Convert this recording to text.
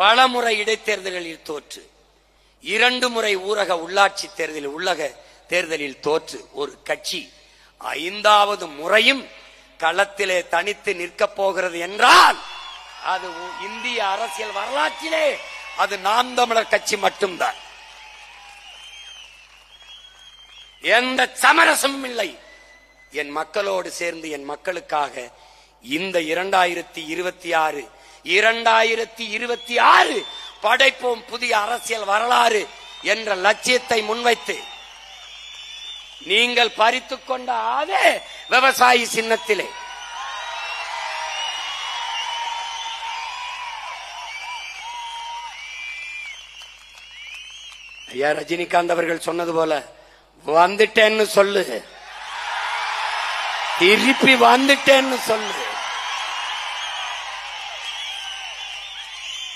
பலமுறை இடைத்தேர்தலில் தோற்று, 2 முறை ஊரக உள்ளாட்சி தேர்தலில் உள்ளக தேர்தலில் தோற்று ஒரு கட்சி 5வது முறையும் களத்திலே தனித்து நிற்கப் போகிறது என்றால் அது இந்திய அரசியல் வரலாற்றிலே அது நாம் தமிழர் கட்சி மட்டும்தான். எந்த சமரசமும் இல்லை. என் மக்களோடு சேர்ந்து என் மக்களுக்காக இந்த 2026 படைப்போம் புதிய அரசியல் வரலாறு என்ற லட்சியத்தை முன்வைத்து நீங்கள் பறித்துக் கொண்ட அதே விவசாயி சின்னத்திலே ஐயா ரஜினிகாந்த் அவர்கள் சொன்னது போல வந்துட்டேன்னு சொல்லு, திருப்பி வந்துட்டேன்னு சொல்லு.